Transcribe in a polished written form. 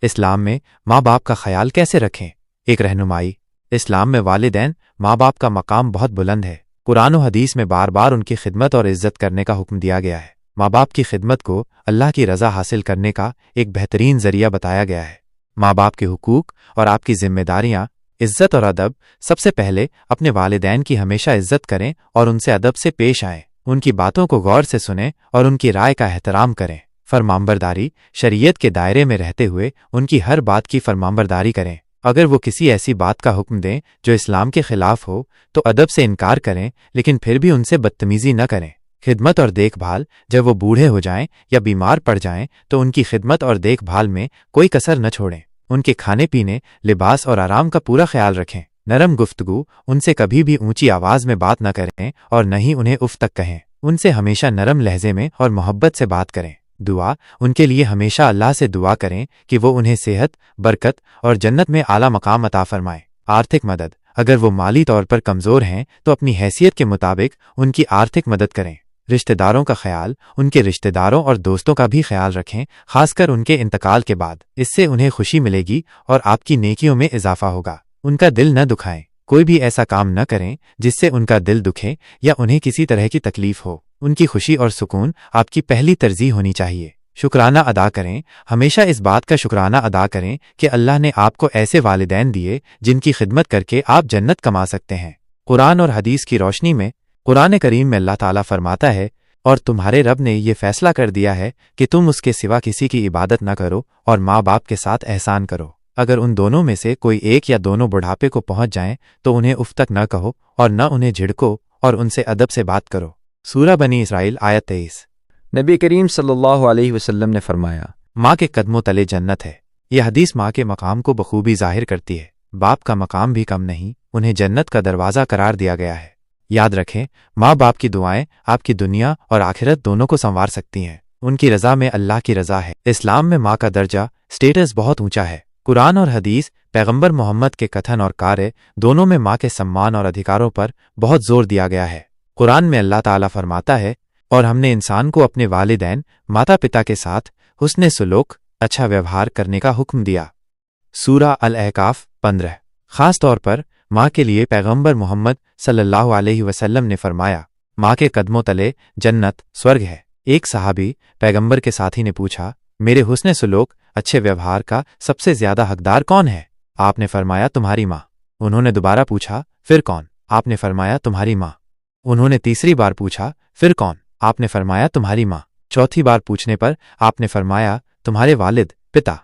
اسلام میں ماں باپ کا خیال کیسے رکھیں؟ ایک رہنمائی۔ اسلام میں والدین ماں باپ کا مقام بہت بلند ہے۔ قرآن و حدیث میں بار بار ان کی خدمت اور عزت کرنے کا حکم دیا گیا ہے۔ ماں باپ کی خدمت کو اللہ کی رضا حاصل کرنے کا ایک بہترین ذریعہ بتایا گیا ہے۔ ماں باپ کے حقوق اور آپ کی ذمہ داریاں، عزت اور ادب۔ سب سے پہلے اپنے والدین کی ہمیشہ عزت کریں اور ان سے ادب سے پیش آئیں۔ ان کی باتوں کو غور سے سنیں اور ان کی رائے کا احترام کریں۔ فرمانبرداری، شریعت کے دائرے میں رہتے ہوئے ان کی ہر بات کی فرمانبرداری کریں۔ اگر وہ کسی ایسی بات کا حکم دیں جو اسلام کے خلاف ہو تو ادب سے انکار کریں، لیکن پھر بھی ان سے بدتمیزی نہ کریں۔ خدمت اور دیکھ بھال، جب وہ بوڑھے ہو جائیں یا بیمار پڑ جائیں تو ان کی خدمت اور دیکھ بھال میں کوئی کسر نہ چھوڑیں۔ ان کے کھانے پینے، لباس اور آرام کا پورا خیال رکھیں۔ نرم گفتگو، ان سے کبھی بھی اونچی آواز میں بات نہ کریں اور نہ ہی انہیں اف تک کہیں۔ ان سے ہمیشہ نرم لہجے میں اور محبت سے بات کریں۔ دعا، ان کے لیے ہمیشہ اللہ سے دعا کریں کہ وہ انہیں صحت، برکت اور جنت میں اعلیٰ مقام عطا فرمائے۔ آرتھک مدد، اگر وہ مالی طور پر کمزور ہیں تو اپنی حیثیت کے مطابق ان کی آرتھک مدد کریں۔ رشتہ داروں کا خیال، ان کے رشتہ داروں اور دوستوں کا بھی خیال رکھیں، خاص کر ان کے انتقال کے بعد۔ اس سے انہیں خوشی ملے گی اور آپ کی نیکیوں میں اضافہ ہوگا۔ ان کا دل نہ دکھائیں، کوئی بھی ایسا کام نہ کریں جس سے ان کا دل دکھے یا انہیں کسی طرح کی تکلیف ہو۔ ان کی خوشی اور سکون آپ کی پہلی ترجیح ہونی چاہیے۔ شکرانہ ادا کریں، ہمیشہ اس بات کا شکرانہ ادا کریں کہ اللہ نے آپ کو ایسے والدین دیے جن کی خدمت کر کے آپ جنت کما سکتے ہیں۔ قرآن اور حدیث کی روشنی میں قرآن کریم میں اللہ تعالیٰ فرماتا ہے، اور تمہارے رب نے یہ فیصلہ کر دیا ہے کہ تم اس کے سوا کسی کی عبادت نہ کرو اور ماں باپ کے ساتھ احسان کرو۔ اگر ان دونوں میں سے کوئی ایک یا دونوں بڑھاپے کو پہنچ جائیں تو انہیں اف تک نہ کہو اور نہ انہیں جھڑکو اور ان سے ادب سے بات کرو۔ سورہ بنی اسرائیل آیت 23۔ نبی کریم صلی اللہ علیہ وسلم نے فرمایا، ماں کے قدموں تلے جنت ہے۔ یہ حدیث ماں کے مقام کو بخوبی ظاہر کرتی ہے۔ باپ کا مقام بھی کم نہیں، انہیں جنت کا دروازہ قرار دیا گیا ہے۔ یاد رکھیں، ماں باپ کی دعائیں آپ کی دنیا اور آخرت دونوں کو سنوار سکتی ہیں۔ ان کی رضا میں اللہ کی رضا ہے۔ اسلام میں ماں کا درجہ، سٹیٹس بہت اونچا ہے۔ قرآن اور حدیث، پیغمبر محمد کے کتھن اور کارے، دونوں میں ماں کے سمان اور ادھیکاروں پر بہت زور دیا گیا ہے۔ قرآن میں اللہ تعالیٰ فرماتا ہے، اور ہم نے انسان کو اپنے والدین، ماتا پتا کے ساتھ حسن سلوک، اچھا ویوہار کرنے کا حکم دیا۔ سورہ الاحقاف 15۔ خاص طور پر ماں کے لیے پیغمبر محمد صلی اللہ علیہ وسلم نے فرمایا، ماں کے قدموں تلے جنت، سورگ ہے۔ ایک صحابی پیغمبر کے ساتھی نے پوچھا، میرے حسن سلوک، اچھے ویوہار کا سب سے زیادہ حقدار کون ہے؟ آپ نے فرمایا، تمہاری ماں۔ انہوں نے دوبارہ پوچھا، پھر کون؟ آپ نے فرمایا، تمہاری ماں۔ انہوں نے تیسری بار پوچھا، پھر کون؟ آپ نے فرمایا، تمہاری ماں۔ چوتھی بار پوچھنے پر آپ نے فرمایا، تمہارے والد، پتا۔